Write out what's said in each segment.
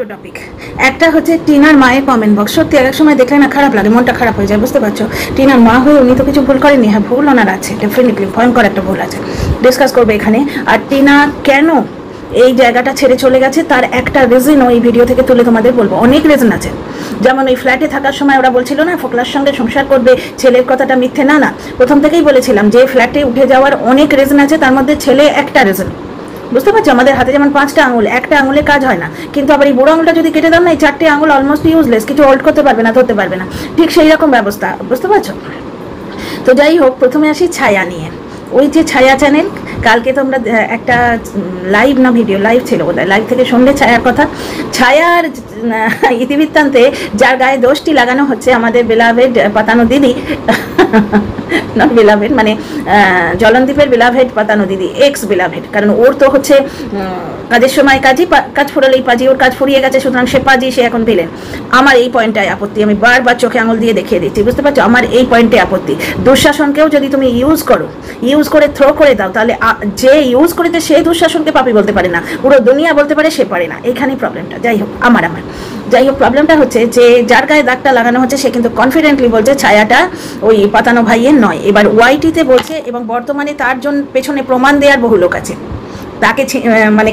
দুটো টপিক। একটা হচ্ছে টিনার মায়ের কমেন্ট বক্স। সত্যি এক সময় দেখলে না খারাপ লাগে, মনটা খারাপ হয়ে যায়, বুঝতে পারছো? টিনার মা হয়ে উনি তো কিছু ভুল করেননি। হ্যাঁ, ভুল ওনার আছে, ডেফিনেটলি ভয়ঙ্কর একটা ভুল আছে, ডিসকাস করবে এখানে। আর টিনা কেন এই জায়গাটা ছেড়ে চলে গেছে তার একটা রিজন ওই ভিডিও থেকে তুলে তোমাদের বলবো। অনেক রিজন আছে, যেমন ওই ফ্ল্যাটে থাকার সময় ওরা বলছিল না ফোকলার সঙ্গে সংসার করবে, ছেলের কথাটা মিথ্যে না। প্রথম থেকেই বলেছিলাম যে ফ্ল্যাটে উঠে যাওয়ার অনেক রিজন আছে, তার মধ্যে ছেলে একটা রিজন। বুঝতে পারছো? আমাদের হাতে যেমন 5টা আঙুল, একটা আঙুলে কাজ হয় না, কিন্তু আবার এই বুড়ো আঙুলটা যদি কেটে দাও না, এই 4টে আঙুল অলমোস্ট ইউজলেস, কিছু হোল্ড করতে পারবে না, ধরতে পারবে না, ঠিক সেই রকম ব্যবস্থা। বুঝতে পারছো? তো যাই হোক, প্রথমে আসি ছায়া নিয়ে। ওই যে ছায়া চ্যানেল, কালকে তোমরা একটা লাইভ না ভিডিও লাইভ ছিল বোধহয়, লাইভ থেকে শুনলে ছায়ার কথা। ছায়ার ইতিবৃত্তান্তে যার গায়ে দোষটি লাগানো হচ্ছে আমাদের বেলাভেড পাতানো দিদি, নট বেলাভেড মানে জলনদীপের বেলাভেড পাতানো দিদি, এক্স বেলাভেড, কারণ ওর তো হচ্ছে কাজের সময় কাজই, কাজ ফুরালেই পাজি, ওর কাজ ফুরিয়ে গেছে, সুতরাং সে পাজি, সে এখন ভিলেন। আমার এই পয়েন্টটাই আপত্তি, আমি বারবার চোখে আঙুল দিয়ে দেখিয়ে দিচ্ছি, বুঝতে পারছো? আমার এই পয়েন্টে আপত্তি। দুঃশাসনকেও যদি তুমি ইউজ করে থ্রো করে দাও, তাহলে যে ইউজ করেছে সে দুঃশাসনকে পাপি বলতে পারে না, পুরো দুনিয়া বলতে পারে সে পারে না। এইখানেই প্রবলেমটা। যাই হোক, যাই হোক, প্রবলেমটা হচ্ছে যে যার গায়ে দাগটা লাগানো হচ্ছে সে কিন্তু কনফিডেন্টলি বলছে ছায়াটা ওই পাতানো ভাইয়ের নয়। এবার ওয়াইটিতে বলছে, এবং বর্তমানে তার জন্য পেছনে প্রমাণ দেওয়ার বহু লোক আছে, তাকে মানে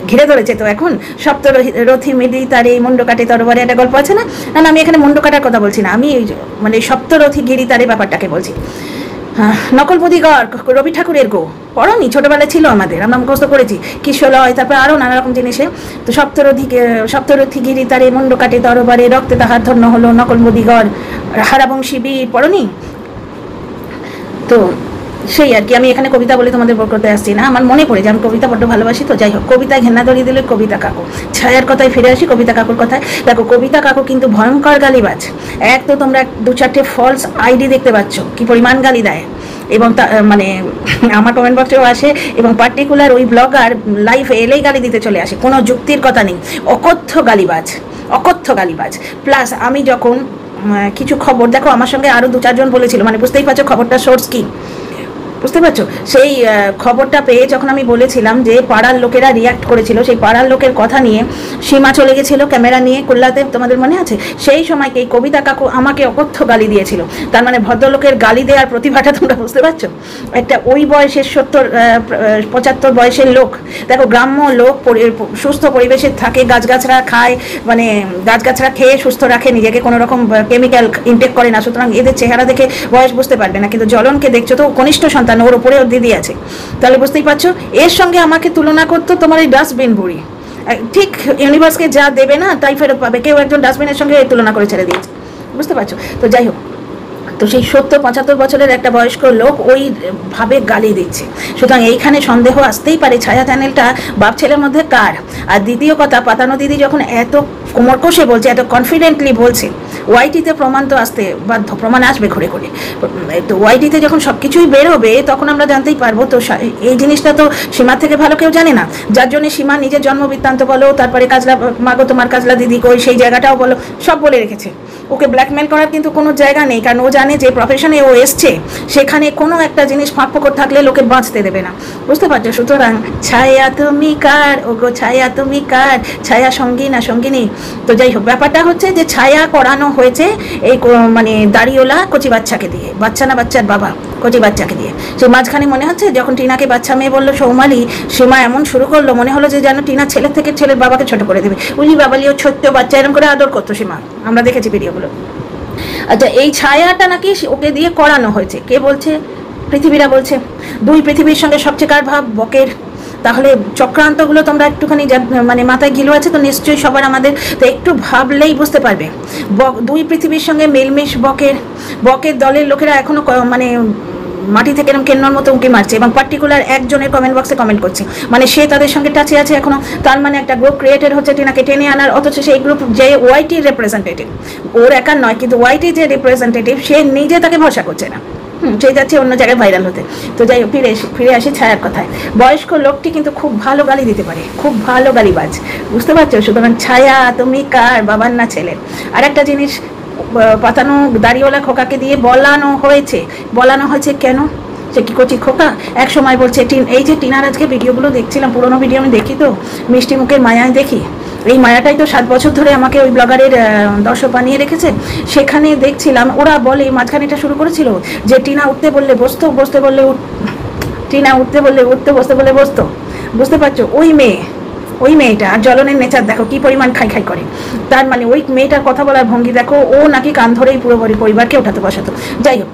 ঘিরে ধরেছে। তো এখন সপ্তরথী মিলি তার এই মুন্ড কাটে তরবারে একটা গল্প আছে না, না আমি এখানে মুন্ড কাটার কথা বলছি না, আমি মানে সপ্তরথী গিরি তার এই ব্যাপারটাকে বলছি। নকলপদিগর রবি ঠাকুরের গো পড়নি? ছোটবেলায় ছিল আমাদের, আমরা মুখস্থ করেছি, কিশোলয়, তারপরে আরও নানা রকম জিনিসে। তো সপ্তরথী গিরি তারে মুন্ড কাটে তরবারে, রক্তে তাহার ধন্য হলো নকলপদিগর হারাবংশী বীর, পড়নি? তো সেই আর কি। আমি এখানে কবিতা বলে তোমাদের বর করতে আসছি না, আমার মনে পড়ে যে আমি কবিতা বড্ড ভালোবাসি। তো যাই হোক, কবিতায় ঘেন্না ধরিয়ে দিলে কবিতা কাকু। ছায়ার কথায় ফিরে আসি, কবিতা কাকুর কথায়। দেখো, কবিতা কাকু কিন্তু ভয়ঙ্কর গালিবাজ। এক তো তোমরা 2-4টে ফলস আইডি দেখতে পাচ্ছ, কি পরিমাণ গালি দেয়, এবং মানে আমার কমেন্ট বক্সেও আসে, এবং পার্টিকুলার ওই ব্লগার লাইফে এলেই গালি দিতে চলে আসে, কোনো যুক্তির কথা নেই। অকথ্য গালিবাজ। প্লাস আমি যখন কিছু খবর, দেখো আমার সঙ্গে আরও 2-4 জন বলেছিল, মানে বুঝতেই পারছো খবরটা সোর্স কি, বুঝতে পারছো? সেই খবরটা পেয়ে যখন আমি বলেছিলাম যে পাড়ার লোকেরা রিয়াক্ট করেছিল, সেই পাড়ার লোকের কথা নিয়ে সীমা চলে গেছিল ক্যামেরা নিয়ে কল্যাতে, তোমাদের মনে আছে? সেই সময়কে এই কবিতা কাকু আমাকে অকথ্য গালি দিয়েছিল। তার মানে ভদ্রলোকের গালি দেওয়ার প্রতিভাটা তোমরা বুঝতে পারছো? একটা ওই বয়সের 70-75 বয়সের লোক, দেখো গ্রাম্য লোক, সুস্থ পরিবেশে থাকে, গাছগাছরা খায়, মানে গাছগাছরা খেয়ে সুস্থ রাখে নিজেকে, কোনো রকম কেমিক্যাল ইনটেক করে না, সুতরাং এদের চেহারা দেখে বয়স বুঝতে পারবে না। কিন্তু জলনকে দেখছো তো, কনিষ্ঠ সন্তান, ওর উপরে ওর দিদি আছে, তাহলে বুঝতেই পারছো। এর সঙ্গে আমাকে তুলনা করতো তোমার এই ডাস্টবিন বুড়ি। ঠিক ইউনিভার্সকে যা দেবে না তাই ফেরত পাবে, কেউ একজন ডাস্টবিনের সঙ্গে তুলনা করে ছেড়ে দিয়েছে, বুঝতে পারছো? তো যাই হোক, তো সেই 70-75 বছরের একটা বয়স্ক লোক ওই ভাবে গালি দিচ্ছে, সুতরাং এইখানে সন্দেহ আসতেই পারে ছায়া চ্যানেলটা বাপ ছেলের মধ্যে কার। আর দ্বিতীয় কথা, পাতানো দিদি যখন এত কোমর কষে বলছে, এত কনফিডেন্টলি বলছে, ওয়াইটিতে প্রমাণ তো আসতে বাধ্য, প্রমাণ আসবে ঘুরে ঘুরে। তো ওয়াইটিতে যখন সব কিছুই বেরোবে তখন আমরা জানতেই পারবো। তো এই জিনিসটা তো সীমার থেকে ভালো কেউ জানে না, যার জন্য সীমা নিজের জন্মবৃত্তান্ত বলো, তারপরে কাজলা মাগো তোমার কাজলা দিদি কই, সেই জায়গাটাও বলো, সব বলে রেখেছে। ওকে ব্ল্যাকমেল করার কিন্তু কোনো জায়গা নেই, কারণ ও জানে যে প্রফেশনে ও এসছে সেখানে কোনো একটা জিনিস ফাঁক ফোকর থাকলে লোকে বাঁচতে দেবে না, বুঝতে পারছো? সুতরাং ছায়া তুমি কার, ও গো ছায়া তুমি কার, ছায়া সঙ্গী না সঙ্গিনী। তো যাই হোক, ব্যাপারটা হচ্ছে যে ছায়া করানো হয়েছে এই মানে দাড়িওয়ালা কচি বাচ্চাকে দিয়ে, বাচ্চা না বাচ্চার বাবা, কচি বাচ্চাকে দিয়ে। সেই মাঝখানে মনে হচ্ছে যখন টিনাকে বাচ্চা মেয়ে বললো সৌমালি, সীমা এমন শুরু করলো, মনে হলো যে যেন টিনা ছেলের থেকে ছেলের বাবাকে ছোট করে দেবে। উলি বাবালিও ছোট্ট বাচ্চা এরকম করে আদর করতো সীমা, আমরা দেখেছি ভিডিওগুলো। আচ্ছা, এই ছায়াটা নাকি ওকে দিয়ে করানো হয়েছে, কে বলছে? পৃথিবীরা বলছে। 2 পৃথিবীর সঙ্গে সবচেয়ে কার ভাব? বকের। তাহলে চক্রান্তগুলো তোমরা একটুখানি মানে মাথায় ঘিলু আছে তো নিশ্চয়ই সবার আমাদের, তো একটু ভাবলেই বুঝতে পারবে। 2 পৃথিবীর সঙ্গে মেলমেশ বকের দলের লোকেরা এখনো মানে মাটি থেকে এরকম কেন্নর মতো উঁকি মারছে, এবং পার্টিকুলার একজনের কমেন্ট বক্সে কমেন্ট করছে, মানে সে তাদের সঙ্গে টাচে আছে এখনো। তার মানে একটা গ্রুপ ক্রিয়েটেড হচ্ছে টিনাকে টেনে আনার, অথচ সেই গ্রুপ যে ওয়াইটির রিপ্রেজেন্টেটিভ, ওর একার নয়, কিন্তু ওয়াইটি যে রিপ্রেজেন্টেটিভ সে নিজে তাকে ভরসা করছে না, সে যাচ্ছে অন্য জায়গায় ভাইরাল হতে। তো যাই হোক, ফিরে আসি ছায়ার কথায়। বয়স্ক লোকটি কিন্তু খুব ভালো গালি দিতে পারে, খুব ভালো গালিবাজ, বুঝতে পারছো? সুতরাং ছায়া তুমি কার, বাবার না ছেলের। আর একটা জিনিস, পাতানো দাড়িওয়ালা খোকাকে দিয়ে বলানো হয়েছে কেন? সে কি কচি খোকা? এক সময় বলছে এই যে টিনার আজকে ভিডিওগুলো দেখছিলাম, পুরোনো ভিডিও আমি দেখি তো, মিষ্টি মুখের মায়ায় দেখি, এই মায়াটাই তো 7 বছর ধরে আমাকে ওই ব্লগারের দর্শক বানিয়ে রেখেছে। সেখানে দেখছিলাম ওরা বলে, মাঝখানে এটা শুরু করেছিল যে টিনা উঠতে বললে বসতো, বসতে বললে টিনা উঠতে বললে উঠতে, বসতে বললে বসতো। বুঝতে পারছো? ওই মেয়েটা আর জ্বলনের নেচার দেখো কি পরিমাণ খাই খাই করে। তার মানে ওই মেয়েটার কথা বলার ভঙ্গি দেখো, ও নাকি কান ধরেই পুরো পরিবারকে ওঠাতে বসাতো। যাই হোক,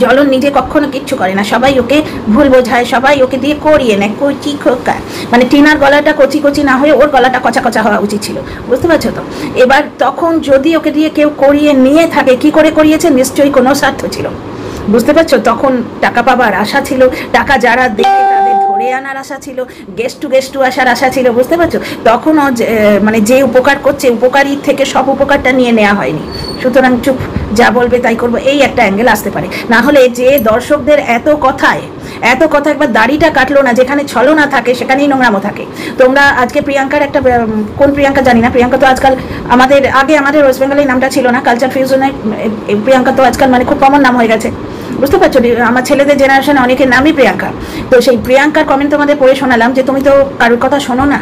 জ্বলন নিজে কখনো কিচ্ছু করে না, সবাই ওকে ভুল বোঝায়, সবাই ওকে দিয়ে করিয়ে নেয়, কচি খোকা। মানে টিনার গলাটা কচি কচি না হয়ে ওর গলাটা কচা কচা হওয়া উচিত ছিল। বুঝতে পারছো তো? এবার তখন যদি ওকে দিয়ে কেউ করিয়ে নিয়ে থাকে, কি করে করিয়েছে? নিশ্চয়ই কোনো স্বার্থ ছিল। বুঝতে পারছো? তখন টাকা পাবার আশা ছিল, টাকা যারা দেবে তাদের ধরে আনার আশা ছিল, গেস্ট টু আসার আশা ছিল। বুঝতে পারছো? তখনও মানে যে উপকার করছে, উপকারী থেকে সব উপকারটা নিয়ে নেওয়া হয়নি। সুতরাং চুপ, যা বলবে তাই করবো, এই একটা অ্যাঙ্গেল আসতে পারে। না হলে যে দর্শকদের এত কথা, একবার দাড়িটা কাটলো না, যেখানে ছলো না থাকে সেখানেই নোংরামো থাকে। তোমরা আজকে প্রিয়াঙ্কার একটা, কোন প্রিয়াঙ্কা জানি না, প্রিয়াঙ্কা তো আজকাল আমাদের ওয়েস্ট বেঙ্গলের নামটা ছিল না, কালচার ফিউশনে প্রিয়াঙ্কা তো আজকাল মানে খুব কমন নাম হয়ে গেছে। বুঝতে পারছো? আমার ছেলেদের জেনারেশনে অনেকের নামই প্রিয়াঙ্কা। তো সেই প্রিয়াঙ্কার কমেন্ট তোমাদের পড়ে শোনালাম যে তুমি তো কারোর কথা শোনো না।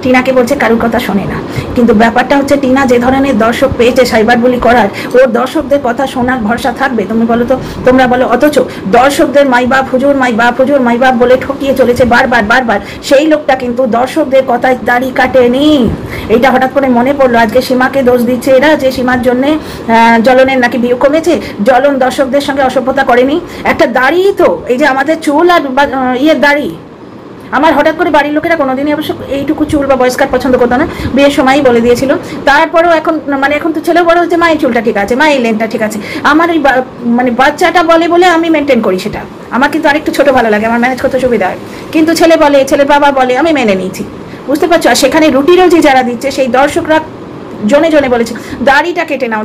টিনাকে বলছে কারোর কথা শোনে না, কিন্তু ব্যাপারটা হচ্ছে টিনা যে ধরনের দর্শক পেয়েছে সাইবার বুলি করার, ওর দর্শকদের কথা শোনার ভরসা থাকবে? তুমি বলো তো, তোমরা বলো। অথচ দর্শকদের মাই বাপ হুজুর, মাই বাপ হুজুর, মাই বাপ বলে ঠকিয়ে চলেছে বারবার। সেই লোকটা কিন্তু দর্শকদের কথায় দাড়ি কাটেনি। এইটা হঠাৎ করে মনে পড়লো, আজকে সীমাকে দোষ দিচ্ছে এরা যে সীমার জন্যে জ্বলনের নাকি ভিউ কমেছে। জ্বলন দর্শকদের সঙ্গে অসভ্যতা করেনি, একটা দাড়ি তো, এই যে আমাদের চুল আর ইয়ের দাড়ি। আমার হঠাৎ করে বাড়ির লোকেরা কোনোদিনই অবশ্য এইটুকু চুল বা বয়স্কার পছন্দ করতো না, বিয়ের সময়ই বলে দিয়েছিল। তারপরেও এখন তো ছেলে বড় হচ্ছে, মায়ের চুলটা ঠিক আছে, মায়ের লেনটা ঠিক আছে। আমার এই মানে বাচ্চাটা বলে আমি মেনটেন করি সেটা। আমার কিন্তু আরেকটু ছোট ভালো লাগে, আমার ম্যানেজ করতে সুবিধা হয়। কিন্তু ছেলের বাবা বলে, আমি মেনে নিয়েছি। বুঝতে পারছো? আর সেখানে রুটি রোজি যারা দিচ্ছে সেই দর্শকরা জনে বলেছে দাড়িটা কেটে নাও।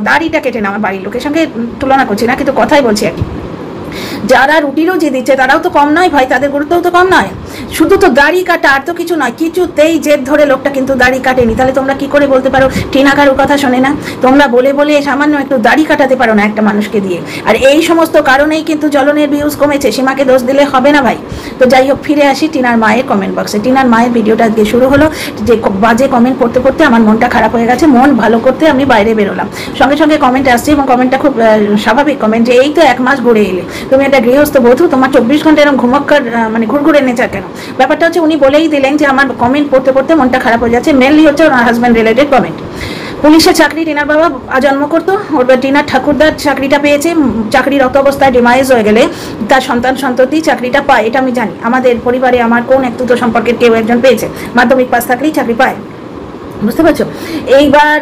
আমার বাড়ির লোকের সঙ্গে তুলনা করছি না, কিন্তু কথাই বলছি আর কি। যারা রুটি রোজি দিচ্ছে তারাও তো কম নয় ভাই, তাদের গুরুত্বও তো কম নয়। শুধু তো দাড়ি কাটা, আর তো কিছু নয়। কিছুতেই জেদ ধরে লোকটা কিন্তু দাড়ি কাটেনি। তাহলে তোমরা কি করে বলতে পারো টিনা কারোর কথা শোনে না? তোমরা বলে সামান্য একটু দাড়ি কাটাতে পারো না একটা মানুষকে দিয়ে। আর এই সমস্ত কারণেই কিন্তু জ্বলনের ভিউজ কমেছে। সীমাকে দোষ দিলে হবে না ভাই। তো যাই হোক, ফিরে আসি টিনার মায়ের কমেন্ট বক্সে। টিনার মায়ের ভিডিওটা আজকে শুরু হলো, যে বাজে কমেন্ট পড়তে আমার মনটা খারাপ হয়ে গেছে। মন ভালো করতে আমি বাইরে বেরোলাম, সঙ্গে কমেন্ট আসছে, এবং কমেন্টটা খুব স্বাভাবিক কমেন্ট, যে এই তো 1 মাস ঘুরে এলে, তুমি একটা গৃহস্থ বধূ, তোমার 24 ঘন্টা এরকম ঘুমক্কার মানে ঘুরঘুরে নেচার কেন? ব্যাপারটা হচ্ছে উনি বলেই দিলেন যে আমার কমেন্ট পড়তে মনটা খারাপ হয়ে যাচ্ছে। মেনলি হচ্ছে ওনার হাজব্যান্ড রিলেটেড কমেন্ট। পুলিশের চাকরি টিনার বাবা জন্ম করতো, ওর টিনার ঠাকুরদার চাকরিটা পেয়েছে। চাকরিরত অবস্থায় ডিমাইজ হয়ে গেলে তার সন্ততি চাকরিটা পায়, এটা আমি জানি। আমাদের পরিবারে আমার কোন এক দুটো সম্পর্কের কেউ একজন পেয়েছে, মাধ্যমিক পাস থাকলেই চাকরি পায়। বুঝতে পারছো? এইবার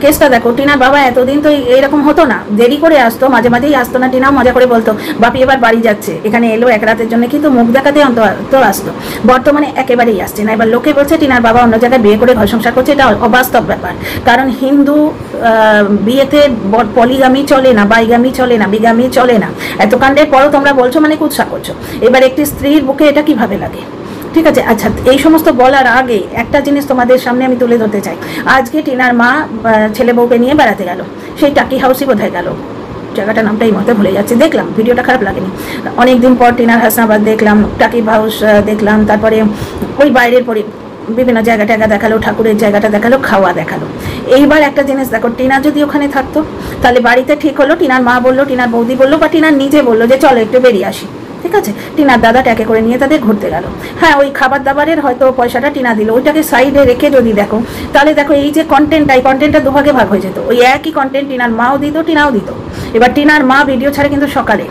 কেসটা দেখো, টিনার বাবা এতদিন তো এইরকম হতো না, দেরি করে আসতো, মাঝেই আসতো না। টিনাও মজা করে বলতো বাপি এবার বাড়ি যাচ্ছে, এখানে এলো 1 রাতের জন্য, কিন্তু মুখ দেখাতে অন্তত আসতো। বর্তমানে একেবারেই আসছে না। এবার লোকে বলছে টিনার বাবা অন্য জায়গায় বিয়ে করে ঘর সংসার করছে, এটা অবাস্তব ব্যাপার। কারণ হিন্দু বিয়েতে পলিগামি চলে না, বাইগামি চলে না, বিগামি চলে না। এত কাণ্ডের পরও তোমরা বলছো মানে কুৎসা করছো। এবার একটি স্ত্রীর বুকে এটা কিভাবে লাগে? ঠিক আছে, আচ্ছা, এই সমস্ত বলার আগে একটা জিনিস তোমাদের সামনে আমি তুলে ধরতে চাই। আজকে টিনার মা ছেলে বউকে নিয়ে বেড়াতে গেল, সেই টাকি হাউসই বোধহয় গেল, জায়গাটার নামটা এই মতে ভুলে যাচ্ছে। দেখলাম, ভিডিওটা খারাপ লাগেনি। অনেকদিন পর টিনার হাসনাবাদ দেখলাম, টাকি হাউস দেখলাম, তারপরে ওই বাইরের বিভিন্ন জায়গা দেখালো, ঠাকুরের জায়গাটা দেখালো, খাওয়া দেখালো। এইবার একটা জিনিস দেখো, টিনা যদি ওখানে থাকতো তাহলে বাড়িতে ঠিক হলো, টিনার মা বললো, টিনার বৌদি বললো, বা টিনার নিজে বললো যে চলো একটু বেরিয়ে আসি। ঠিক আছে, টিনার দাদা ট্যাকে করে নিয়ে তাদের ঘুরতে গেল। হ্যাঁ, ওই খাবার দাবারের হয়তো পয়সাটা টিনা দিল, ওইটাকে সাইডে রেখে যদি দেখো, তাহলে দেখো এই যে কন্টেন্টটা, এই কন্টেন্টটা দুভাগে ভাগ হয়ে যেত। ওই একই কন্টেন্ট টিনার মাও দিত, টিনাও দিত। এবার টিনার মা ভিডিও ছাড়ে কিন্তু সকালে,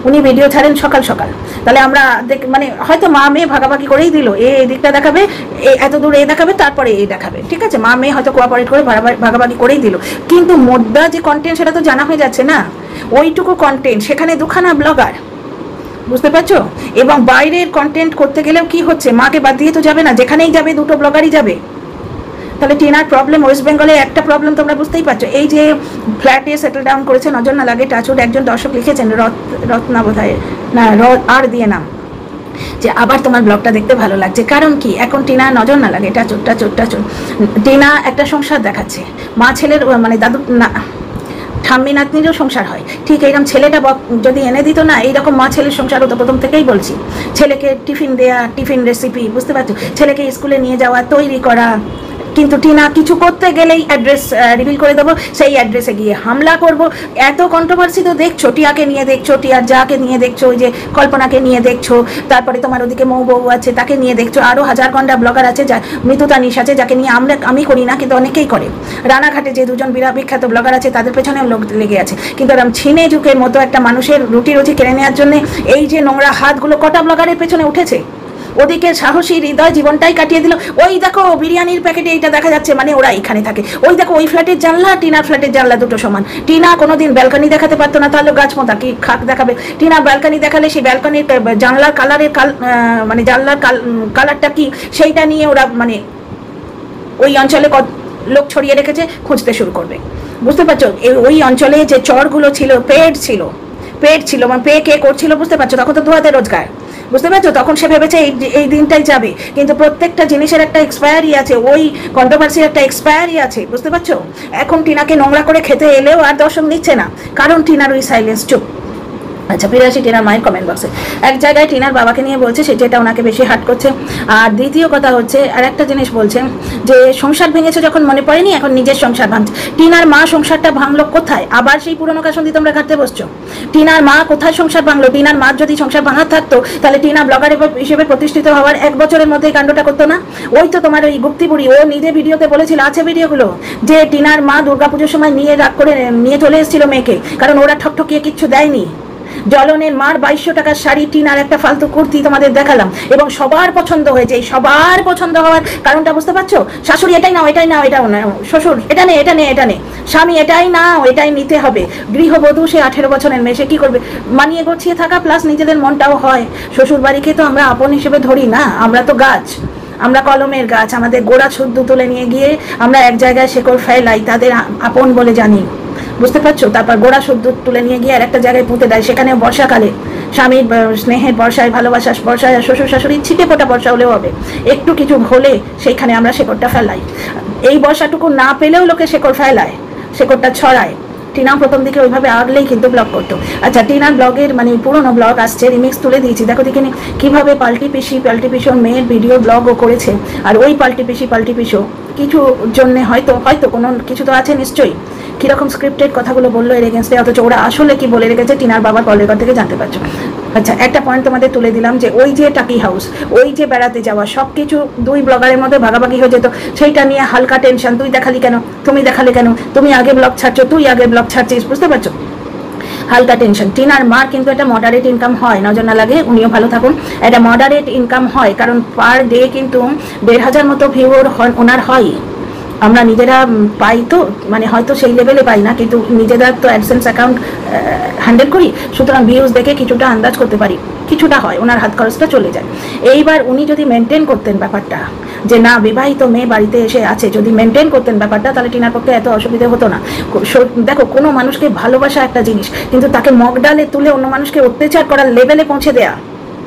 উনি ভিডিও ছাড়েন সকাল। তাহলে আমরা মানে হয়তো মা মেয়ে ভাগাভাগি করেই দিল, এই দিকটা দেখাবে, এত দূর এই দেখাবে, তারপরে এই দেখাবে। ঠিক আছে, মা মেয়ে হয়তো কোঅপারেট করে ভাগাভাগি করেই দিল, কিন্তু মোদ্দা যে কন্টেন্ট সেটা তো জানা হয়ে যাচ্ছে না। ওইটুকু কন্টেন্ট, সেখানে 2খানা ব্লগার। বুঝতে পারছো? এবং বাইরের কন্টেন্ট করতে গেলেও কি হচ্ছে, মাকে বাদ দিয়ে তো যাবে না, যেখানেই যাবে 2টো ব্লগারই যাবে। তাহলে টিনার প্রবলেম, ওয়েস্ট বেঙ্গলে একটা প্রবলেম তোমরা বুঝতেই পারছো। এই যে ফ্ল্যাটে সেটেল ডাউন করেছে, নজর না লাগে টাচুড, একজন দর্শক লিখেছেন, রত্না বোধহয় না, আর দিয়ে নাম, যে আবার তোমার ব্লগটা দেখতে ভালো লাগছে। কারণ কি, এখন টিনা নজর না লাগে, টাচুড। টিনা একটা সংসার দেখাচ্ছে, মা ছেলের মানে দাদু না ঠাম্মি নাতনিরও সংসার হয়, ঠিক এইরকম ছেলেটা যদি এনে দিত না, এইরকম মা ছেলের সংসার হতো। প্রথম থেকেই বলছি, ছেলেকে টিফিন দেয়া, টিফিন রেসিপি, বুঝতে পারছো, ছেলেকে স্কুলে নিয়ে যাওয়া, তৈরি করা। কিন্তু টিনা কিছু করতে গেলেই অ্যাড্রেস রিভিল করে দেবো, সেই অ্যাড্রেসে গিয়ে হামলা করব। এত কন্ট্রোভার্সি তো দেখছো, টিয়াকে নিয়ে দেখছো, টিয়ার যাকে নিয়ে দেখছো, ওই যে কল্পনাকে নিয়ে দেখছো, তারপরে তোমার ওদিকে মৌ বউ আছে তাকে নিয়ে দেখছো, আরও হাজার ঘন্টা ব্লগার আছে, যা মৃত্যু তানিশ আছে, যাকে নিয়ে আমি করি না কিন্তু অনেকেই করে। রানাঘাটে যে দুজন বিখ্যাত ব্লগার আছে তাদের পেছনেও লোক লেগে আছে। কিন্তু এরকম ছিনে ঝুঁকের মতো একটা মানুষের রুটি রুটি কেড়ে নেওয়ার জন্য এই যে নোংরা হাতগুলো কটা ব্লগারের পেছনে উঠেছে। ওদিকে সাহসী হৃদয় জীবনটাই কাটিয়ে দিল। ওই দেখো বিরিয়ানির প্যাকেটে এইটা দেখা যাচ্ছে, মানে ওরা এখানে থাকে। ওই দেখো ওই ফ্ল্যাটের জানলা টিনার ফ্ল্যাটের জানলা দুটো সমান। টিনা কোনোদিন ব্যালকনি দেখাতে পারতো না, তাহলে গাছ মোতা কি খাক দেখাবে? টিনা ব্যালকনি দেখালে সেই ব্যালকনির জানলার কালারের মানে জানলার কালারটা কি, সেইটা নিয়ে ওরা মানে ওই অঞ্চলে লোক ছড়িয়ে রেখেছে, খুঁজতে শুরু করবে। বুঝতে পারছো, ওই অঞ্চলে যে চরগুলো ছিল, পেট ছিল মানে পে কে করছিল, বুঝতে পারছো, তখন তো ধোয়াতে রোজগার, বুঝতে পারছো। তখন সে ভেবেছে এই দিনটাই যাবে, কিন্তু প্রত্যেকটা জিনিসের একটা এক্সপায়ারি আছে, ওই কন্ট্রোভার্সির একটা এক্সপায়ারি আছে, বুঝতে পারছো। এখন টিনাকে নোংরা করে খেতে এলেও আর দর্শক নিচ্ছে না, কারণ টিনার ওই সাইলেন্স, চুপ। আচ্ছা, ফিরে আসি টিনার মায়ের কমেন্ট বক্সে। এক জায়গায় টিনার বাবাকে নিয়ে বলছে, সেটা ওনাকে বেশি হার্ট করছে। আর দ্বিতীয় কথা হচ্ছে, আর একটা জিনিস বলছেন যে সংসার ভেঙেছে যখন মনে পড়েনি, এখন নিজের সংসার ভাঙছে। টিনার মা সংসারটা ভাঙলো কোথায়? আবার সেই পুরনো কাসন্দি তোমরা ঘাটতে বসছো। টিনার মা কোথায় সংসার ভাঙলো? টিনার মার যদি সংসার ভাঙা থাকতো, তাহলে টিনা ব্লগার হিসেবে প্রতিষ্ঠিত হওয়ার 1 বছরের মধ্যে এই কাণ্ডটা করতো না। ওই তো তোমার ওই গুপ্তিপুরি, ও নিজে ভিডিওতে বলেছিল, আছে ভিডিওগুলো, যে টিনার মা দুর্গাপুজোর সময় নিয়ে রাগ করে নিয়ে চলে এসেছিল মেয়েকে, কারণ ওরা ঠকঠকিয়ে কিচ্ছু দেয়নি। জলনের মার 2200 টাকার শাড়ি, টিনার একটা ফালতু কুর্তি তোমাদের দেখালাম, এবং সবার পছন্দ হয়েছে। এই সবার পছন্দ হওয়ার কারণটা বুঝতে পারছো? শাশুড়ি এটাই নাও, এটাই নাও, এটাও না, শ্বশুর এটা নে, এটা নে, এটা নে, স্বামী এটাই নাও, এটাই নিতে হবে। গৃহবধূ সে 18 বছরের মেয়ে, সে কি করবে? মানিয়ে গড়িয়ে থাকা, প্লাস নিজেদের মনটাও হয়। শ্বশুর বাড়িকে তো আমরা আপন হিসেবে ধরি না, আমরা তো গাছ, আমরা কলমের গাছ, আমাদের গোড়া শুদ্ধ তুলে নিয়ে গিয়ে আমরা এক জায়গায় শেকড় ফেলাই, তাদের আপন বলে জানি, বুঝতে পারছো। তারপর গোড়া শুদ্ধ তুলে নিয়ে গিয়ে আর একটা জায়গায় পুঁতে দেয়, সেখানেও বর্ষাকালে স্বামীর স্নেহের বর্ষায়, ভালোবাসার বর্ষায়, শ্বশুর শাশুড়ির ছিটে ফোটা বর্ষা হলেও হবে, একটু কিছু হলে সেইখানে আমরা শেকড়টা ফেলাই। এই বর্ষাটুকু না পেলেও লোকে শেকড় ফেলায়, শেকড়টা ছড়ায়। টিনা প্রথম দিকে ওইভাবে আগলেই কিন্তু ব্লগ করতো। আচ্ছা, টিনার ব্লগের মানে পুরোনো ব্লগ আসছে, রিমিক্স তুলে দিয়েছি, দেখো দেখিনি কীভাবে পাল্টি পিসি মেয়ের ভিডিও ব্লগও করেছে। আর ওই পাল্টি পিসিও কিছু জন্যে হয়তো কোনো কিছু তো আছে নিশ্চয়ই, কীরকম স্ক্রিপ্টেড কথাগুলো বললো এর এগেনস্টে, অথচ ওরা আসলে কি বলে রেখেছে টিনার বাবার কলের ঘর থেকে জানতে পারছো। আচ্ছা, একটা পয়েন্ট তোমাদের তুলে দিলাম, যে ওই যে টাকি হাউস, ওই যে বেড়াতে যাওয়া, সব কিছু 2 ব্লগারের মধ্যে ভাগাভাগি হয়ে যেত, সেইটা নিয়ে হালকা টেনশন, তুই দেখালি কেন, তুমি দেখালে কেন, তুমি আগে ব্লগ ছাড়ছো, তুই আগে ব্লগ ছাড়ছিস, বুঝতে পারছো, হালকা টেনশন। টিনার মার কিন্তু একটা মডারেট ইনকাম হয়, নজর না লাগে, উনিও ভালো থাকুন, একটা মডারেট ইনকাম হয়, কারণ পার ডে কিন্তু 1500 মতো ভিউর ওনার হয়। আমরা নিজেরা পাই তো, মানে হয়তো সেই লেভেলে পাই না, কিন্তু নিজেরা তো অ্যাডসেন্স অ্যাকাউন্ট হ্যান্ডেল করি, সুতরাং ভিউজ দেখে কিছুটা আন্দাজ করতে পারি, কিছুটা হয়, ওনার হাত খরচটা চলে যায়। এইবার উনি যদি মেনটেন করতেন ব্যাপারটা, যে না বিবাহিত মেয়ে বাড়িতে এসে আছে, যদি মেনটেন করতেন ব্যাপারটা, তাহলে টিনার পক্ষে এত অসুবিধা হতো না। দেখো, কোনো মানুষকে ভালোবাসা একটা জিনিস, কিন্তু তাকে মগডালে তুলে অন্য মানুষকে অত্যাচার করার লেভেলে পৌঁছে দেয়া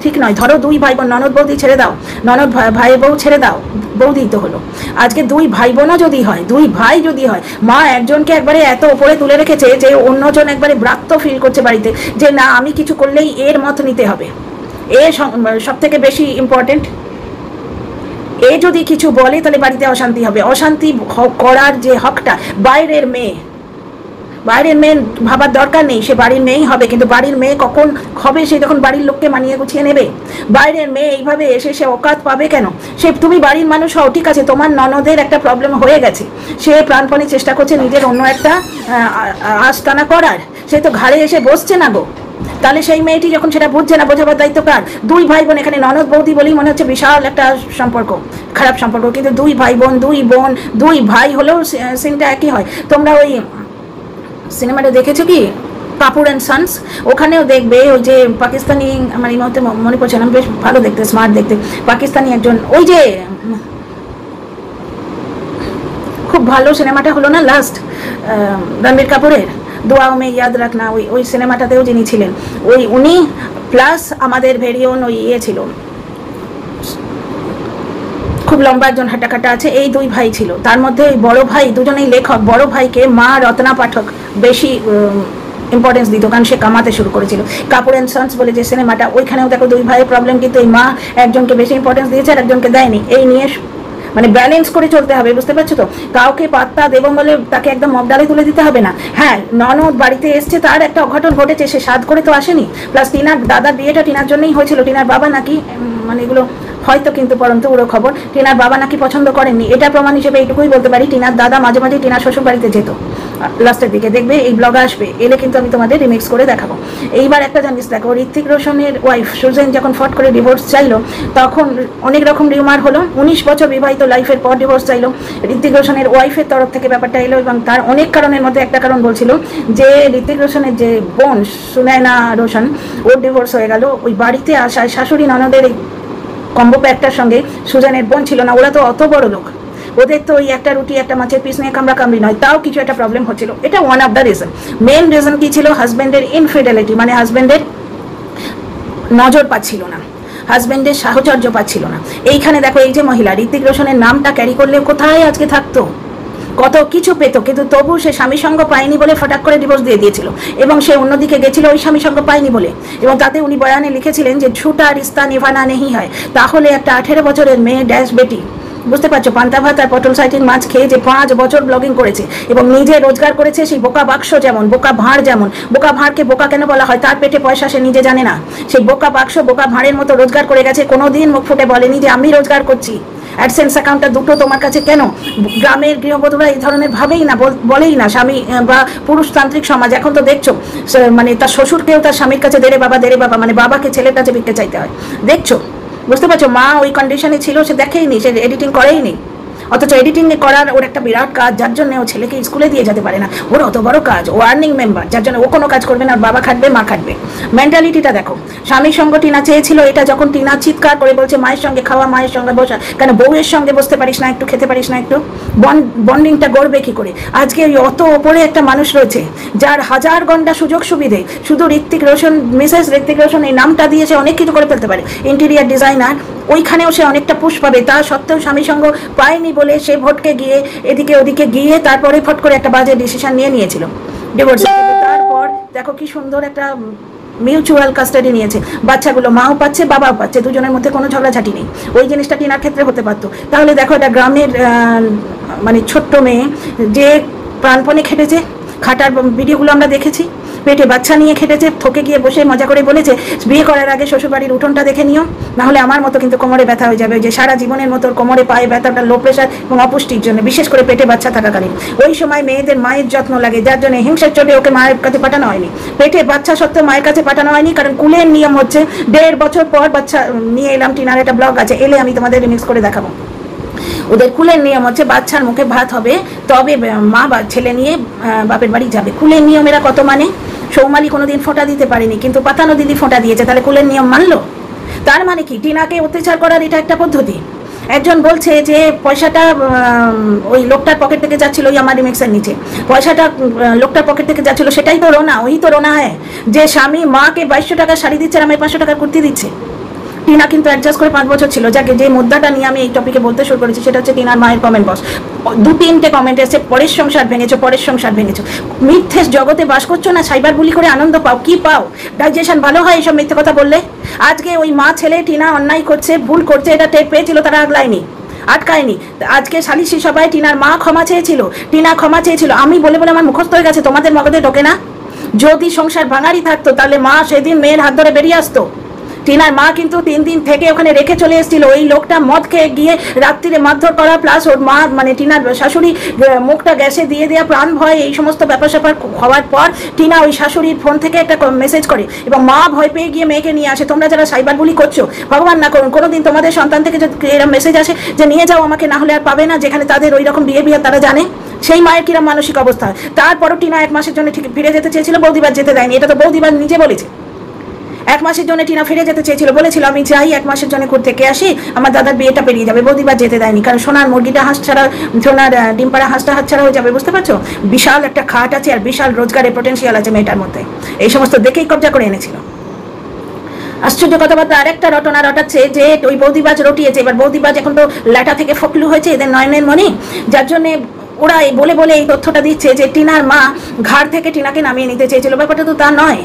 ঠিক নয়। ধরো 2 ভাই বোন, ননদ বৌদি ছেড়ে দাও, ননদ ভাই বউ ছেড়ে দাও, বৌদি তো হলো, আজকে 2 ভাই বোনও যদি হয়, 2 ভাই যদি হয়, মা একজনকে একবারে এত ওপরে তুলে রেখেছে যে অন্যজন একবারে ব্রাত্য ফিল করছে বাড়িতে, যে না আমি কিছু করলেই এর মত নিতে হবে, এ সব থেকে বেশি ইম্পর্টেন্ট। এ যদি কিছু বলে তাহলে বাড়িতে অশান্তি হবে। অশান্তি করার যে হকটা, বাইরের মেয়ে ভাবার দরকার নেই, সে বাড়ির মেয়েই হবে, কিন্তু বাড়ির মেয়ে কখন হবে সে যখন বাড়ির লোককে মানিয়ে গুছিয়ে নেবে। বাইরের মেয়ে এইভাবে এসে সে অকাত পাবে কেন? সে তুমি বাড়ির মানুষ হও, ঠিক আছে, তোমার ননদের একটা প্রবলেম হয়ে গেছে, সে প্রাণপণে চেষ্টা করছে নিজের অন্য একটা আস্তানা করার, সে তো ঘাড়ে এসে বসছে না গো। তাহলে সেই মেয়েটি যখন সেটা বুঝছে না, বোঝাবার দায়িত্ব কার? 2 ভাই বোন, এখানে ননদ বৌদি বলেই মনে হচ্ছে বিশাল একটা সম্পর্ক, খারাপ সম্পর্ক, কিন্তু 2 ভাই বোন, 2 ভাই হলেও সিনটা একই হয়। তোমরা ওই সিনেমাটা দেখেছো কি, কাপুর অ্যান্ড সন্স? ওখানেও দেখবে ওই যে পাকিস্তানি, আমার এই মুহূর্তে মনে পড়ছে না, বেশ ভালো দেখতে, স্মার্ট দেখতে, পাকিস্তানি একজন, ওই যে খুব ভালো সিনেমাটা হলো না লাস্ট, রণবীর কাপুরের দোয়াও মে ইয়াদ রাখনা, ওই সিনেমাটাতেও যিনি ছিলেন, উনি প্লাস আমাদের ভেরিয়ন ওই ছিল, খুব লম্বা একজন হাঁটাকাটা আছে, এই 2 ভাই ছিল। তার মধ্যে ওই বড় ভাই, দুজনেই লেখক, বড় ভাইকে মা রত্না পাঠক বেশি ইম্পর্টেন্স দিত, কারণ সে কামাতে শুরু করেছিল। কাপুর অ্যান্ড সন্স বলে যে সিনেমাটা, ওইখানেও দেখো দুই ভাইয়ের প্রবলেম, কিন্তু এই মা একজনকে বেশি ইম্পর্টেন্স দিয়েছে আর একজনকে দেয়নি। এই নিয়ে মানে ব্যালেন্স করে চলতে হবে, বুঝতে পারছো তো? কাউকে পাত্তা দেবো বলে তাকে একদম মগডালে তুলে দিতে হবে না। হ্যাঁ, ননদ বাড়িতে এসছে, তার একটা অঘটন ঘটেছে, সে সাধ করে তো আসেনি। প্লাস টিনার দাদার বিয়েটা টিনার জন্যই হয়েছিল। টিনার বাবা নাকি মানে এগুলো হয়তো কিন্তু পরন্তু উড়ো খবর, টিনার বাবা নাকি পছন্দ করেননি। এটা প্রমাণ হিসেবে এইটুকুই বলতে পারি, টিনার দাদা মাঝে মাঝে টিনার শ্বশুর বাড়িতে যেত। লাস্টের দিকে দেখবে এই ব্লগ আসবে, এলে কিন্তু আমি তোমাদের রিমিক্স করে দেখাবো। এইবার একটা জানিস দেখো, ঋত্বিক রোশনের ওয়াইফ সুজেন যখন ফট করে ডিভোর্স চাইলো, তখন অনেক রকম রিউমার হলো। 19 বছর বিবাহিত লাইফের পর ডিভোর্স চাইলো। ঋত্বিক রোশনের ওয়াইফের তরফ থেকে ব্যাপারটা এলো, এবং তার অনেক কারণের মধ্যে একটা কারণ বলছিল যে ঋত্বিক রোশনের যে বোন সুনয়না রোশন, ওর ডিভোর্স হয়ে গেল। ওই বাড়িতে আসায় শাশুড়ি ননদের কম্বো প্যাকটার সঙ্গে সুজানের বোন ছিল না। ওরা তো অত বড় লোক, ওদের তো ওই একটা রুটি একটা মাছের পিস নিয়ে কামড়ি নয়, তাও কিছু একটা প্রবলেম হচ্ছিল। এটা one of the reason. Main reason কি ছিল? হাজব্যান্ডের ইনফিডেলিটি, মানে হাজব্যান্ডের নজর পাচ্ছিল না, হাজব্যান্ডের সাহচর্য পাচ্ছিল না। এইখানে দেখো, এই যে মহিলা ঋত্বিক রোশনের নামটা ক্যারি করলে কোথায় আজকে থাকতো, কত কিছু পেতো, কিন্তু তবু সে স্বামী সঙ্গ পায়নি বলে ফটাক করে ডিভোর্স দিয়ে দিয়েছিল। এবং সে অন্যদিকে গেছিল ওই স্বামী সঙ্গ পায়নি বলে। এবং তাতে উনি বয়ানে লিখেছিলেন যে ঝুটা রিস্তা নিভানা নেই হয়। তাহলে একটা 18 বছরের মেয়ে ড্যাশ বেটি, বুঝতে পারছো, পান্তা ভাত আর পটল সাইটিং মাছ খেয়ে যে 5 বছর ব্লগিং করেছে এবং নিজে রোজগার করেছে, সেই বোকা বাক্স যেমন, বোকা ভাঁড় যেমন, বোকা ভাঁড়কে বোকা কেন বলা হয়? তার পেটে পয়সা সে নিজে জানে না। সেই বোকা বাক্স বোকা ভাঁড়ের মতো রোজগার করে গেছে, কোনোদিন মুখ ফুটে বলেনি যে আমি রোজগার করছি। অ্যাডসেন্স অ্যাকাউন্টটা দুটো তোমার কাছে কেন? গ্রামের গৃহবধূরা এই ধরনের ভাবেই না, বলেই না। স্বামী বা পুরুষতান্ত্রিক সমাজ, এখন তো দেখছো মানে তার শ্বশুরকেও তার স্বামীর কাছে দেরে বাবা, মানে বাবাকে ছেলের কাছে ভিক্ষে চাইতে হয়, দেখছো, বুঝতে পারছো? মা ওই কন্ডিশনে ছিল, সে দেখেইনি, সে এডিটিং করেইনি। অথচ এডিটিং করার ওর একটা বিরাট কাজ, যার জন্য ও ছেলেকে স্কুলে দিয়ে যেতে পারে না। ওর অত বড় কাজ, ও আর্নিং মেম্বার, যার জন্য ও কোনো কাজ করবে না, বাবা খাটবে মা খাটবে। মেন্টালিটিটা দেখো। স্বামীর সঙ্গে টিনা চেয়েছিল, এটা যখন টিনা চিৎকার করে বলছে মায়ের সঙ্গে খাওয়া, মায়ের সঙ্গে বসা, কেন বউয়ের সঙ্গে বসতে পারিস না একটু, খেতে পারিস না একটু, বন্ডিংটা গড়বে কি করে? আজকে ওই অত ওপরে একটা মানুষ রয়েছে যার হাজার ঘন্টা সুযোগ সুবিধে, শুধু ঋত্বিক রোশন, মিসেস ঋত্বিক রোশন এই নামটা দিয়ে সে অনেক কিছু করে ফেলতে পারে, ইন্টেরিয়ার ডিজাইনার, ওইখানেও সে অনেকটা পুশ পাবে। তা সত্ত্বেও স্বামী সঙ্গ পায়নি বলে সে ভটকে গিয়ে এদিকে ওদিকে গিয়ে তারপরে ফট করে একটা বাজে ডিসিশন নিয়েছিল ডিভোর্স। তারপর দেখো কি সুন্দর একটা মিউচুয়াল কাস্টাডি নিয়েছে, বাচ্চাগুলো মাও পাচ্ছে বাবাও পাচ্ছে, দুজনের মধ্যে কোনো ঝগড়াঝাটি নেই। ওই জিনিসটা টিনার ক্ষেত্রে হতে পারতো। তাহলে দেখো, এটা গ্রামের মানে ছোট্ট মেয়ে যে প্রাণপণে খেটেছে, খাটার ভিডিওগুলো আমরা দেখেছি, পেটে বাচ্চা নিয়ে খেটেছে, থকে গিয়ে বসে মজা করে বলেছে বিয়ে করার আগে শ্বশুরবাড়ির উঠোনটা দেখে নিও, নাহলে আমার মতো কিন্তু কোমরে ব্যথা হয়ে যাবে। যে সারা জীবনের মতো কোমরে পায়ে ব্যথাটা লো প্রেশার এবং অপুষ্টির জন্য, বিশেষ করে পেটে বাচ্চা থাকাকালীন। ওই সময় মেয়েদের মায়ের যত্ন লাগে, যার জন্য হিংসার চোটে ওকে মায়ের কাছে পাঠানো হয়নি। পেটে বাচ্চা সত্ত্বেও মায়ের কাছে পাঠানো হয়নি, কারণ কুলের নিয়ম হচ্ছে 1.5 বছর পর বাচ্চা নিয়ে এলাম। টিনার একটা ব্লগ আছে, এলে আমি তোমাদের রিমিক্স করে দেখাবো। ওদের কুলের নিয়ম হচ্ছে বাচ্চার মুখে ভাত হবে, তবে মা বা ছেলে নিয়ে বাপের বাড়ি যাবে। কুলের নিয়ম এরা কত মানে? সৌমালি কোনোদিন ফোঁটা দিতে পারেনি, কিন্তু পাতানো দিদি ফোঁটা দিয়েছে, তাহলে কুলের নিয়ম মানলো? তার মানে কি টিনাকে অত্যাচার করার এটা একটা পদ্ধতি? একজন বলছে যে পয়সাটা ওই লোকটার পকেট থেকে যাচ্ছিল, ওই আমার রিমিক্সের নিচে পয়সাটা লোকটার পকেট থেকে যাচ্ছিল, সেটাই তো রোনা, ওই তো রোনা হয় যে স্বামী মাকে 2200 টাকা শাড়ি দিচ্ছে আর আমায় 500 টাকার কুর্তি দিচ্ছে। টিনা কিন্তু অ্যাডজাস্ট করে 5 বছর ছিল। যাকে যে মুদ্রাটা নিয়ে আমি এই টপিকে বলতে শুরু করেছি, সেটা হচ্ছে টিনার মায়ের কমেন্ট বক্স। 2-3টে কমেন্ট এসেছে, পরের সংসার ভেঙেছো, পরের সংসার ভেঙেছো। মিথ্যে জগতে বাস করছো না, সাইবার বুলি করে আনন্দ পাও, কি পাও? ডাইজেশন ভালো হয় এইসব মিথ্যে কথা বললে? আজকে ওই মা ছেলে টিনা অন্যায় করছে, ভুল করছে, এটা টের পেয়েছিল, তারা আগলায়নি, আটকায়নি। আজকে সালিশি সবাই টিনার মা ক্ষমা চেয়েছিল, টিনা ক্ষমা চেয়েছিল। আমি বলে বলে আমার মুখস্থ হয়ে গেছে, তোমাদের মগজে ঢোকে না? যদি সংসার ভাঙারই থাকতো তাহলে মা সেদিন মেয়ের হাত ধরে বেরিয়ে আসতো। টিনার মা কিন্তু 3 দিন থেকে ওখানে রেখে চলে এসেছিল। ওই লোকটা মদ খেয়ে গিয়ে রাত্রিরে মারধর করা, প্লাস ওর মা মানে টিনার শাশুড়ি মুখটা গ্যাসে দিয়ে দেওয়া, প্রাণ ভয়, এই সমস্ত ব্যাপার স্যাপার হওয়ার পর টিনা ওই শাশুড়ির ফোন থেকে একটা মেসেজ করে এবং মা ভয় পেয়ে গিয়ে মেয়েকে নিয়ে আসে। তোমরা যারা সাইবার বুলি করছো, ভগবান না করুন কোনোদিন তোমাদের সন্তান থেকে যদি এরকম মেসেজ আসে যে নিয়ে যাও আমাকে, না হলে আর পাবে না, যেখানে তাদের ওই রকম বিহেভিয়ার তারা জানে, সেই মায়ের কিরম মানসিক অবস্থা। তারপরও টিনা 1 মাসের জন্য ঠিক ফিরে যেতে চেয়েছিল, বৌদিবার যেতে দেয়নি। এটা তো বৌদিবার নিজে বলেছে। 1 মাসের জন্য টিনা ফিরে যেতে চেয়েছিল, বলেছিল আমি যাই 1 মাসের জন্য ঘুরতে থেকে আসি, আমার দাদার বিয়েটা পেরিয়ে যাবে। বৌদিবার যেতে দেয়নি, কারণ সোনার মুরগিটা হাঁস ছাড়া, সোনার ডিম পাড়া হাঁসটা হাত ছাড়া হয়ে যাবে, বুঝতে পারছো? বিশাল একটা খাট আছে আর বিশাল রোজগারের পটেন্সিয়াল আছে মেয়েটার মধ্যে, এই সমস্ত দেখেই কবজা করে এনেছিল। আশ্চর্য কথাবার্তা আরেকটা রটনা রটাচ্ছে যে ওই বৌদিবাজ রটিয়েছে। এবার বৌদিবাজ এখন তো ল্যাটা থেকে ফকলু হয়েছে, এদের নয়নের মনি, যার জন্যে ওরা এই বলে বলে এই তথ্যটা দিচ্ছে যে টিনার মা ঘাড় থেকে টিনাকে নামিয়ে নিতে চেয়েছিল। ব্যাপারটা তো তা নয়।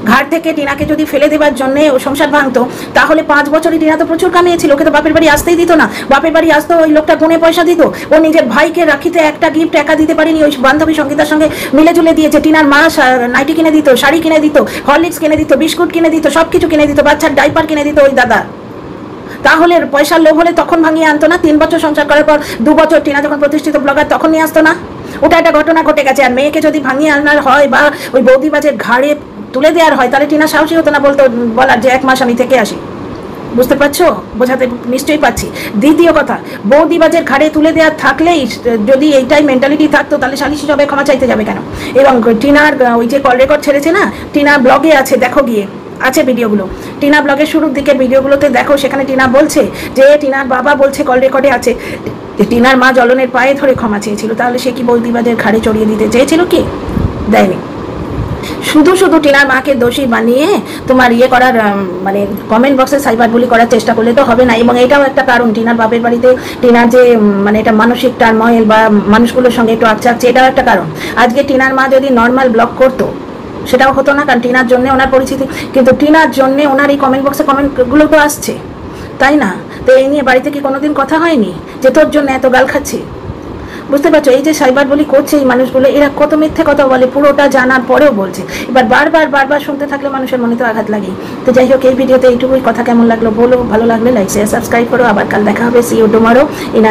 ঘাট থেকে টিনাকে যদি ফেলে দেওয়ার জন্য ও সংসার ভাঙতো, তাহলে 5 বছরে টিনা তো প্রচুর কামিয়েছিল, ওকে তো বাপের বাড়ি আসতেই দিত না। বাপের বাড়ি আসতো ওই লোকটা গুনে পয়সা দিত, ও নিজের ভাইকে রাখিতে একটা গিফট একা দিতে পারেনি, ওই বান্ধবী সঙ্গীতার সঙ্গে মিলে ঝুলে দিয়েছে। টিনার মা নাইটি কিনে দিত, শাড়ি কিনে দিত, হরলিক্স কিনে দিত, বিস্কুট কিনে দিত, সব কিছু কিনে দিত, বাচ্চার ডাইপার কিনে দিত ওই দাদা। তাহলে পয়সার লোভ হলে তখন ভাঙিয়ে আনতো না? 3 বছর সংসার করার পর 2 বছর টিনা যখন প্রতিষ্ঠিত ব্লগার তখন নিয়ে আসতো না? ওটা একটা ঘটনা ঘটে গেছে। আর মেয়েকে যদি ভাঙিয়ে আনার হয় বা ওই বৌদিবাজের ঘাড়ে তুলে দেওয়ার হয়, তাহলে টিনা সাহসী হতো না বলার যে 1 মাস আমি থেকে আসি। বুঝতে পারছো? বোঝাতে নিশ্চয়ই পাচ্ছি। দ্বিতীয় কথা, বৌদিবাজের ঘাড়ে তুলে দেওয়ার থাকলেই যদি এইটাই মেন্টালিটি থাকতো, তাহলে সালিশি সবাই ক্ষমা চাইতে যাবে কেন? এবং টিনার ওই যে কল রেকর্ড ছেড়েছে না, টিনা ব্লগে আছে, দেখো গিয়ে আছে ভিডিওগুলো। টিনা ব্লগের শুরুর দিকের ভিডিওগুলোতে দেখো, সেখানে টিনা বলছে যে টিনার বাবা বলছে, কল রেকর্ডে আছে, টিনার মা জ্বলনের পায়ে ধরে ক্ষমা চেয়েছিল। তাহলে সে কি বৌদিবাজের ঘাড়ে চড়িয়ে দিতে চেয়েছিল? কি দেয়নি। শুধু শুধু টিনার মাকে দোষী বানিয়ে তোমার ইয়ে করার মানে কমেন্ট বক্সে সাইবার বুলি করার চেষ্টা করলে তো হবে না। এবং এটাও একটা কারণ, টিনার বাপের বাড়িতে টিনার যে মানে এটা মানসিক টার্ময়েল বা মানুষগুলোর সঙ্গে একটু আকচাকছে, এটাও একটা কারণ। আজকে টিনার মা যদি নর্মাল ব্লগ করতো সেটাও হতো না, কারণ টিনার জন্য ওনার পরিচিতি, কিন্তু টিনার জন্য ওনার এই কমেন্ট বক্সে কমেন্টগুলো তো আসছে, তাই না? তো এই নিয়ে বাড়িতে কি কোনোদিন কথা হয়নি যে তোর জন্য এত গাল খাচ্ছি? বুঝতে পারছো? এই যে সাইবার বলি করছে এই মানুষগুলো, এরা কত মিথ্যে কথা বলে, পুরোটা জানার পরেও বলছে। এবার বারবার শুনতে থাকলে মানুষের মনে তো আঘাত লাগে। তো যাই হোক, এই ভিডিওতে এইটুকুই। কথা কেমন লাগলো বলো, ভালো লাগলে লাইক শেয়ার সাবস্ক্রাইব করো। আবার কাল দেখা হবে। See you tomorrow in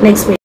next video.